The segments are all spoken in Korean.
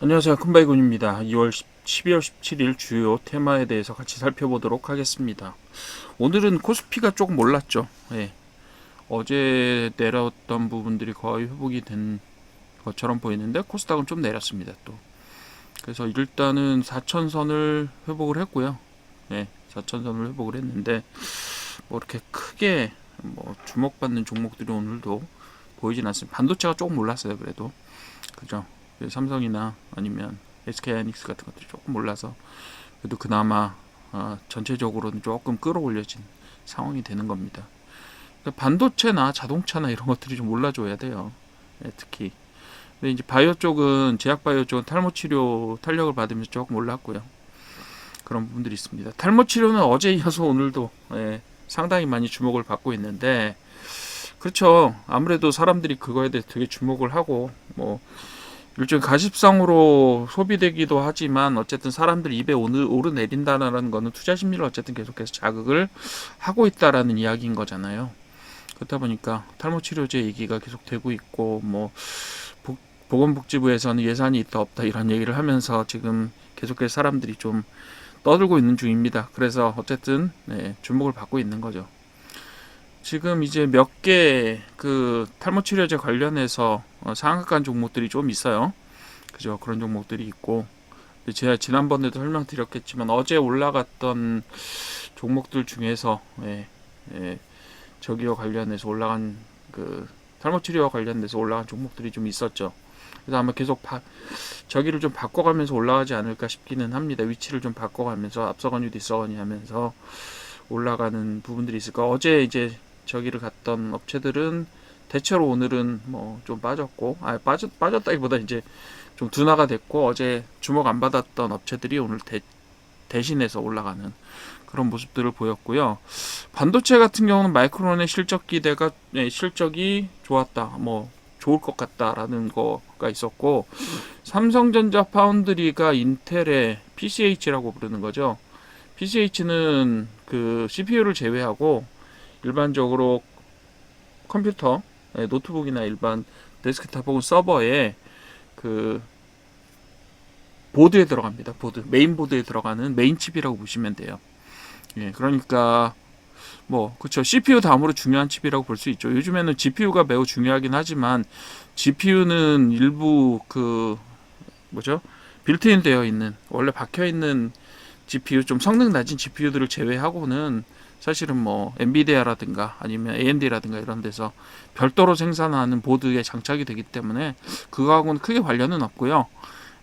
안녕하세요. 큰바이군입니다. 12월 17일 주요 테마에 대해서 같이 살펴보도록 하겠습니다. 오늘은 코스피가 조금 올랐죠. 예. 어제 내렸던 부분들이 거의 회복이 된 것처럼 보이는데 코스닥은 좀 내렸습니다. 또 그래서 일단은 4천선을 회복을 했고요. 예, 4천선을 회복을 했는데 뭐 이렇게 크게 뭐 주목받는 종목들이 오늘도 보이진 않습니다. 반도체가 조금 올랐어요. 그래도 그죠. 삼성이나 아니면 SK하이닉스 같은 것들이 조금 올라서 그래도 그나마 전체적으로는 조금 끌어올려진 상황이 되는 겁니다. 그러니까 반도체나 자동차나 이런 것들이 좀 올라줘야 돼요. 네, 특히. 근데 이제 바이오 쪽은 제약 바이오 쪽은 탈모 치료 탄력을 받으면서 조금 올랐고요. 그런 부분들이 있습니다. 탈모 치료는 어제 이어서 오늘도 상당히 많이 주목을 받고 있는데 그렇죠. 아무래도 사람들이 그거에 대해 되게 주목을 하고 뭐 일종의 가십성으로 소비되기도 하지만 어쨌든 사람들 입에 오르내린다는 거는 투자 심리를 어쨌든 계속해서 자극을 하고 있다라는 이야기인 거잖아요. 그렇다 보니까 탈모 치료제 얘기가 계속 되고 있고 뭐 보건복지부에서는 예산이 있다 없다 이런 얘기를 하면서 지금 계속해서 사람들이 좀 떠들고 있는 중입니다. 그래서 어쨌든 주목을 받고 있는 거죠. 지금 이제 몇 개 그 탈모 치료제 관련해서 상한가 종목들이 좀 있어요. 그죠? 그런 종목들이 있고 제가 지난번에도 설명드렸겠지만 어제 올라갔던 종목들 중에서 저기와 관련해서 올라간 그 탈모 치료와 관련돼서 올라간 종목들이 좀 있었죠. 그래서 아마 계속 저기를 좀 바꿔가면서 올라가지 않을까 싶기는 합니다. 위치를 좀 바꿔가면서 앞서거니 뒤서거니 하면서 올라가는 부분들이 있을까. 어제 이제 저기를 갔던 업체들은 대체로 오늘은 뭐 좀 빠졌고, 빠졌다기보다 이제 좀 둔화가 됐고, 어제 주목 안 받았던 업체들이 오늘 대신해서 올라가는 그런 모습들을 보였고요. 반도체 같은 경우는 마이크론의 실적 기대가 실적이 좋았다, 뭐 좋을 것 같다라는 거가 있었고, 삼성전자 파운드리가 인텔의 PCH라고 부르는 거죠. PCH는 그 CPU를 제외하고 일반적으로 컴퓨터, 노트북이나 일반 데스크탑 혹은 서버에 그 보드에 들어갑니다. 메인 보드에 들어가는 메인 칩이라고 보시면 돼요. 예, 그러니까 뭐 그렇죠. CPU 다음으로 중요한 칩이라고 볼 수 있죠. 요즘에는 GPU가 매우 중요하긴 하지만 GPU는 일부 그 뭐죠? 빌트인 되어 있는 원래 박혀 있는 GPU 좀 성능 낮은 GPU들을 제외하고는 사실은 뭐 엔비디아라든가 아니면 AMD라든가 이런 데서 별도로 생산하는 보드에 장착이 되기 때문에 그거하고는 크게 관련은 없고요.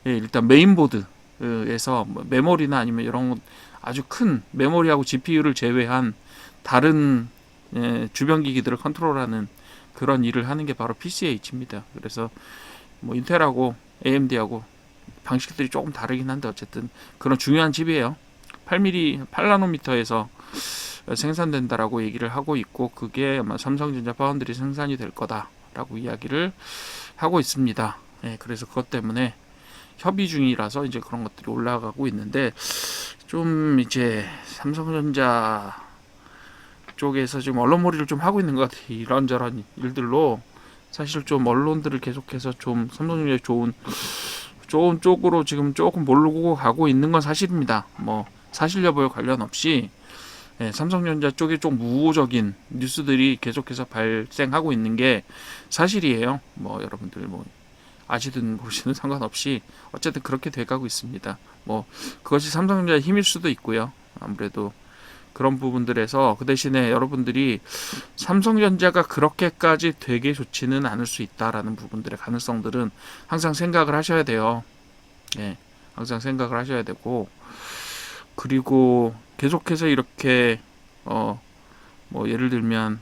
예, 일단 메인보드에서 메모리나 아니면 이런 아주 큰 메모리하고 GPU를 제외한 다른 주변 기기들을 컨트롤하는 그런 일을 하는 게 바로 PCH입니다. 그래서 뭐 인텔하고 AMD하고 방식들이 조금 다르긴 한데 어쨌든 그런 중요한 칩이에요. 8mm, 8나노미터에서 생산된다라고 얘기를 하고 있고 그게 아마 삼성전자 파운드리 생산이 될 거다라고 이야기를 하고 있습니다. 그래서 그것 때문에 협의 중이라서 이제 그런 것들이 올라가고 있는데 좀 이제 삼성전자 쪽에서 지금 언론몰이를 좀 하고 있는 것 같아요. 이런저런 일들로 사실 좀 언론들을 계속해서 좀 삼성전자에 좋은 쪽으로 지금 조금 몰고 가고 있는 건 사실입니다. 뭐 사실 여부에 관련 없이 삼성전자 쪽에 좀 우호적인 뉴스들이 계속해서 발생하고 있는 게 사실이에요. 뭐 여러분들 뭐 아시든 모르시든 상관없이 어쨌든 그렇게 돼가고 있습니다. 뭐 그것이 삼성전자의 힘일 수도 있고요. 아무래도 그런 부분들에서 그 대신에 여러분들이 삼성전자가 그렇게까지 되게 좋지는 않을 수 있다라는 부분들의 가능성들은 항상 생각을 하셔야 돼요. 항상 생각을 하셔야 되고 그리고 계속해서 이렇게 뭐 예를 들면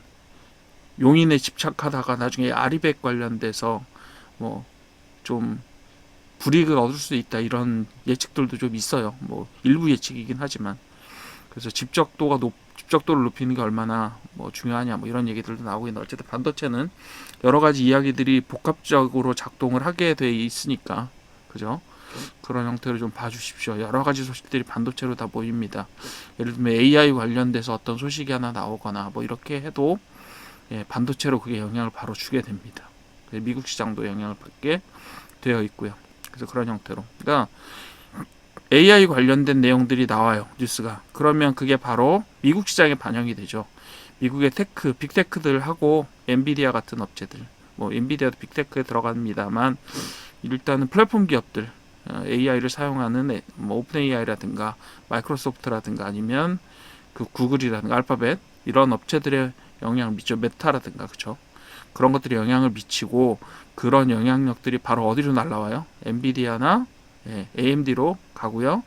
용인에 집착하다가 나중에 아리백 관련돼서 뭐 좀 불이익을 얻을 수 있다 이런 예측들도 좀 있어요. 뭐 일부 예측이긴 하지만 그래서 집적도를 높이는 게 얼마나 뭐 중요하냐 뭐 이런 얘기들도 나오고 있는데 어쨌든 반도체는 여러 가지 이야기들이 복합적으로 작동을 하게 돼 있으니까 그죠? 그런 형태로 좀 봐주십시오. 여러 가지 소식들이 반도체로 다 모입니다. 예를 들면 AI 관련돼서 어떤 소식이 하나 나오거나 뭐 이렇게 해도 반도체로 그게 영향을 바로 주게 됩니다. 미국 시장도 영향을 받게 되어 있고요. 그래서 그런 형태로. 그러니까 AI 관련된 내용들이 나와요. 뉴스가. 그러면 그게 바로 미국 시장에 반영이 되죠. 미국의 테크, 빅테크들하고 엔비디아 같은 업체들. 뭐 엔비디아도 빅테크에 들어갑니다만 일단은 플랫폼 기업들 AI를 사용하는 뭐 오픈 AI라든가 마이크로소프트라든가 아니면 그 구글이라든가 알파벳 이런 업체들의 영향을 미쳐 메타라든가 그쵸 그런 것들이 영향을 미치고 그런 영향력들이 바로 어디로 날라와요? 엔비디아나 AMD로 가고요.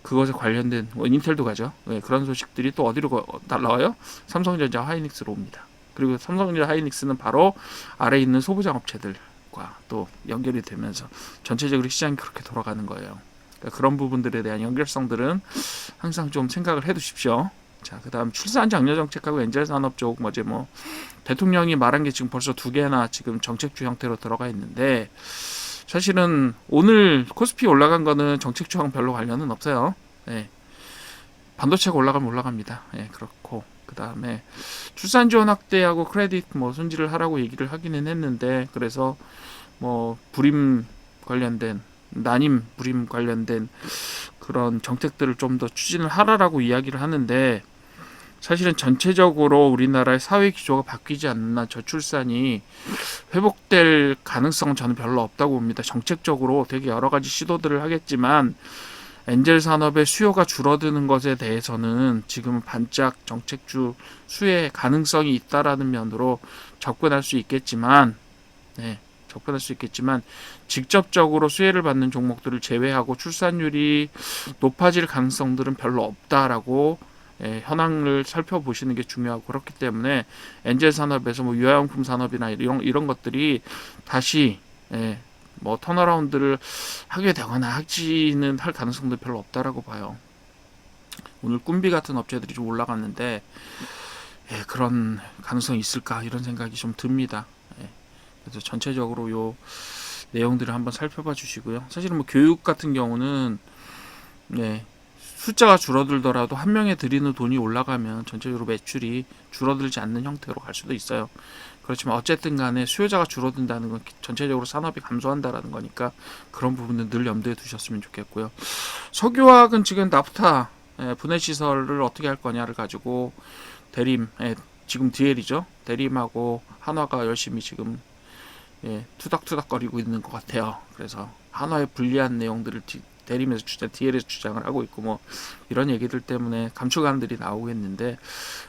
그것에 관련된 인텔도 가죠. 그런 소식들이 또 어디로 날라와요? 삼성전자 하이닉스로 옵니다. 그리고 삼성전자 하이닉스는 바로 아래에 있는 소부장 업체들과 또 연결이 되면서 전체적으로 시장이 그렇게 돌아가는 거예요. 그러니까 그런 부분들에 대한 연결성들은 항상 좀 생각을 해두십시오. 자, 그다음 출산 장려 정책하고 엔젤 산업 쪽 뭐 대통령이 말한 게 지금 벌써 2개나 지금 정책주 형태로 들어가 있는데 사실은 오늘 코스피 올라간 거는 정책주랑 별로 관련은 없어요. 예. 반도체가 올라가면 올라갑니다. 예, 그렇고 그다음에 출산 지원 확대하고 크레딧 뭐 손질을 하라고 얘기를 하기는 했는데 그래서 뭐 불임 관련된 난임 불임 관련된 그런 정책들을 좀 더 추진을 하라라고 이야기를 하는데 사실은 전체적으로 우리나라의 사회 기조가 바뀌지 않는 한 저출산이 회복될 가능성은 저는 별로 없다고 봅니다. 정책적으로 되게 여러 가지 시도들을 하겠지만 엔젤 산업의 수요가 줄어드는 것에 대해서는 지금은 반짝 정책주 수혜 가능성이 있다라는 면으로 접근할 수 있겠지만 직접적으로 수혜를 받는 종목들을 제외하고 출산율이 높아질 가능성들은 별로 없다라고 현황을 살펴보시는 게 중요하고 그렇기 때문에 엔젤 산업에서 뭐 유아용품 산업이나 이런 것들이 다시 뭐 턴어라운드를 하게 되거나 하지는 할 가능성도 별로 없다라고 봐요. 오늘 꿈비 같은 업체들이 좀 올라갔는데 그런 가능성이 있을까 이런 생각이 좀 듭니다. 그래서 전체적으로 요 내용들을 한번 살펴봐 주시고요. 사실은 뭐 교육 같은 경우는 숫자가 줄어들더라도 한 명에 드리는 돈이 올라가면 전체적으로 매출이 줄어들지 않는 형태로 갈 수도 있어요. 그렇지만 어쨌든 간에 수요자가 줄어든다는 건 전체적으로 산업이 감소한다라는 거니까 그런 부분은 늘 염두에 두셨으면 좋겠고요. 석유화학은 지금 나프타 분해시설을 어떻게 할 거냐를 가지고 대림, 지금 DL이죠. 대림하고 한화가 열심히 지금 투닥투닥거리고 있는 것 같아요. 그래서 한화의 불리한 내용들을 대림에서 DL에서 주장을 하고 있고 뭐 이런 얘기들 때문에 감축안들이 나오고 있는데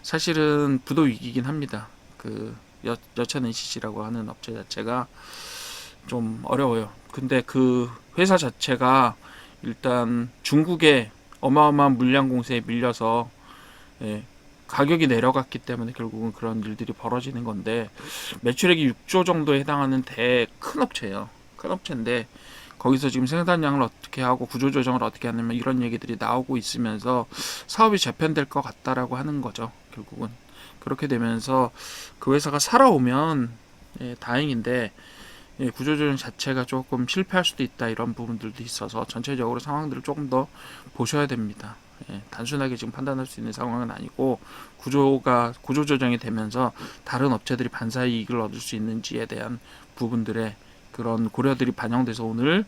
사실은 부도 위기긴 합니다. 그 여천 NCC라고 하는 업체 자체가 좀 어려워요. 근데 그 회사 자체가 일단 중국의 어마어마한 물량 공세에 밀려서 가격이 내려갔기 때문에 결국은 그런 일들이 벌어지는 건데 매출액이 6조 정도에 해당하는 큰 업체예요. 큰 업체인데 거기서 지금 생산량을 어떻게 하고 구조조정을 어떻게 하냐면 이런 얘기들이 나오고 있으면서 사업이 재편될 것 같다라고 하는 거죠. 결국은 그렇게 되면서 그 회사가 살아오면 다행인데 구조조정 자체가 조금 실패할 수도 있다 이런 부분들도 있어서 전체적으로 상황들을 조금 더 보셔야 됩니다. 단순하게 지금 판단할 수 있는 상황은 아니고 구조조정이 되면서 다른 업체들이 반사이익을 얻을 수 있는지에 대한 부분들의 그런 고려들이 반영돼서 오늘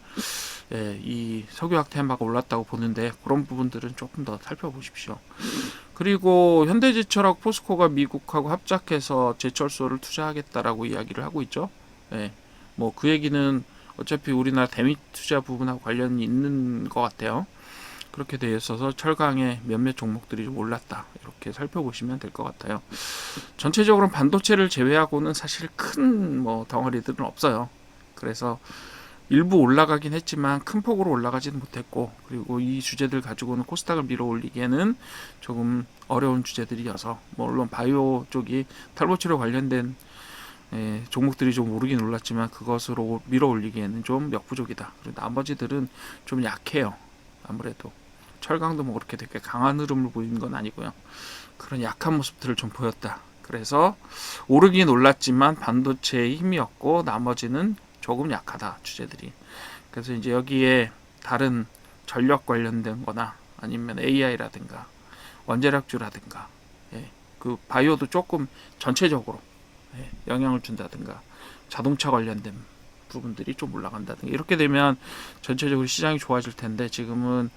이 석유화학 테마가 올랐다고 보는데 그런 부분들은 조금 더 살펴보십시오. 그리고 현대제철하고 포스코가 미국하고 합작해서 제철소를 투자하겠다라고 이야기를 하고 있죠. 뭐 그 얘기는 어차피 우리나라 대미 투자 부분하고 관련이 있는 것 같아요. 그렇게 되어 있어서 철강의 몇몇 종목들이 좀 올랐다 이렇게 살펴보시면 될 것 같아요. 전체적으로 반도체를 제외하고는 사실 큰 뭐 덩어리들은 없어요. 그래서 일부 올라가긴 했지만 큰 폭으로 올라가지는 못했고 그리고 이 주제들 가지고는 코스닥을 밀어 올리기에는 조금 어려운 주제들이어서 물론 바이오 쪽이 탈모치료 관련된 종목들이 좀 오르긴 올랐지만 그것으로 밀어 올리기에는 좀 역부족이다. 그리고 나머지들은 좀 약해요. 아무래도 철강도 뭐 그렇게 되게 강한 흐름을 보이는 건 아니고요. 그런 약한 모습들을 좀 보였다. 그래서 오르긴 올랐지만 반도체의 힘이었고 나머지는 조금 약하다 주제들이. 그래서 이제 여기에 다른 전력 관련된 거나 아니면 AI라든가 원자력주라든가 그 바이오도 조금 전체적으로 영향을 준다든가 자동차 관련된 부분들이 좀 올라간다든가 이렇게 되면 전체적으로 시장이 좋아질 텐데 지금은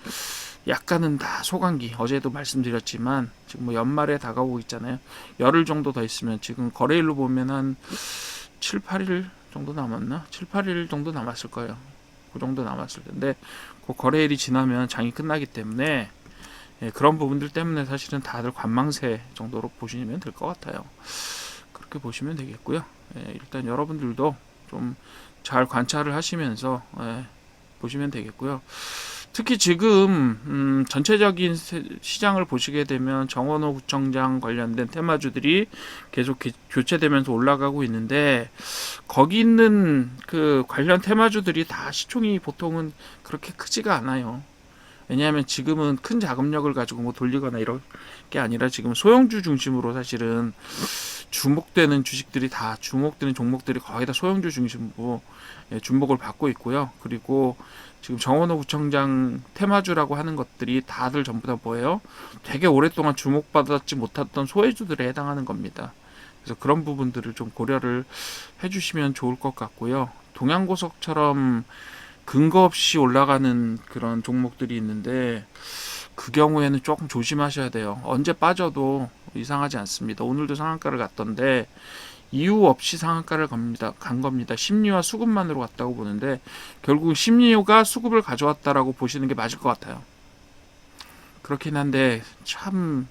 약간은 다 소강기. 어제도 말씀드렸지만 지금 뭐 연말에 다가오고 있잖아요. 열흘 정도 더 있으면 지금 거래일로 보면 한 7, 8일 정도 남았나? 7, 8일 정도 남았을 거예요. 그 정도 남았을 텐데 그 거래일이 지나면 장이 끝나기 때문에 그런 부분들 때문에 사실은 다들 관망세 정도로 보시면 될 것 같아요. 그렇게 보시면 되겠고요. 일단 여러분들도 좀 잘 관찰을 하시면서 보시면 되겠고요. 특히 지금 전체적인 시장을 보시게 되면 정원호 구청장 관련된 테마주들이 계속 교체되면서 올라가고 있는데 거기 있는 그 관련 테마주들이 다 시총이 보통은 그렇게 크지가 않아요. 왜냐하면 지금은 큰 자금력을 가지고 뭐 돌리거나 이런 게 아니라 지금 소형주 중심으로 사실은 주목되는 주식들이 다 주목되는 종목들이 거의 다 소형주 중심으로 주목을 받고 있고요. 그리고 지금 정원호 구청장 테마주라고 하는 것들이 다들 전부 다 뭐예요? 되게 오랫동안 주목받았지 못했던 소외주들에 해당하는 겁니다. 그래서 그런 부분들을 좀 고려를 해주시면 좋을 것 같고요. 동양고속처럼 근거 없이 올라가는 그런 종목들이 있는데 그 경우에는 조금 조심하셔야 돼요. 언제 빠져도 이상하지 않습니다. 오늘도 상한가를 갔던데 이유 없이 상한가를 간 겁니다. 심리와 수급만으로 갔다고 보는데 결국 심리가 수급을 가져왔다라고 보시는 게 맞을 것 같아요. 그렇긴 한데 참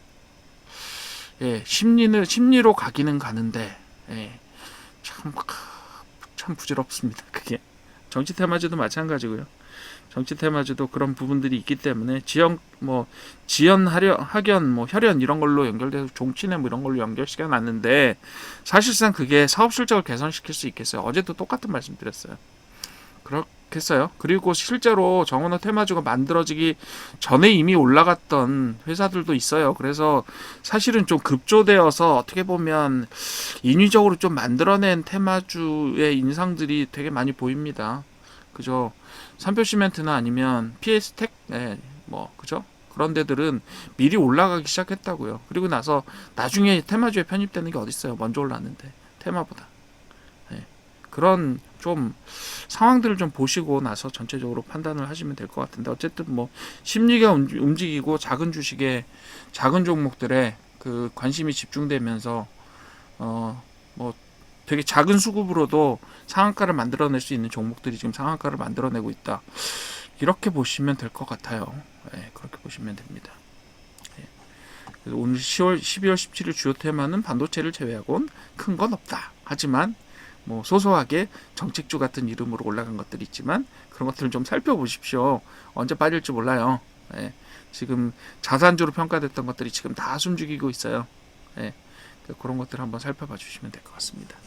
심리로 가기는 가는데 참 부질없습니다. 그게 정치 테마주도 마찬가지고요. 정치 테마주도 그런 부분들이 있기 때문에 지연 학연 혈연 이런 걸로 연결돼서 종친회 뭐 이런 걸로 연결시켜 놨는데 사실상 그게 사업 실적을 개선시킬 수 있겠어요. 어제도 똑같은 말씀 드렸어요. 그렇겠어요. 그리고 실제로 정원호 테마주가 만들어지기 전에 이미 올라갔던 회사들도 있어요. 그래서 사실은 좀 급조되어서 어떻게 보면 인위적으로 좀 만들어낸 테마주의 인상들이 되게 많이 보입니다. 그죠? 삼표시멘트나 아니면 PS텍, 그죠? 그런 데들은 미리 올라가기 시작했다고요. 그리고 나서 나중에 테마주에 편입되는 게 어딨어요? 먼저 올랐는데 테마보다. 그런 좀 상황들을 좀 보시고 나서 전체적으로 판단을 하시면 될 것 같은데 어쨌든 뭐 심리가 움직이고 작은 주식에 작은 종목들에 그 관심이 집중되면서 뭐 되게 작은 수급으로도 상한가를 만들어낼 수 있는 종목들이 지금 상한가를 만들어내고 있다. 이렇게 보시면 될 것 같아요. 그렇게 보시면 됩니다. 그래서 오늘 12월 17일 주요 테마는 반도체를 제외하고는 큰 건 없다. 하지만 뭐 소소하게 정책주 같은 이름으로 올라간 것들이 있지만 그런 것들을 좀 살펴보십시오. 언제 빠질지 몰라요. 지금 자산주로 평가됐던 것들이 지금 다 숨죽이고 있어요. 그런 것들 한번 살펴봐 주시면 될 것 같습니다.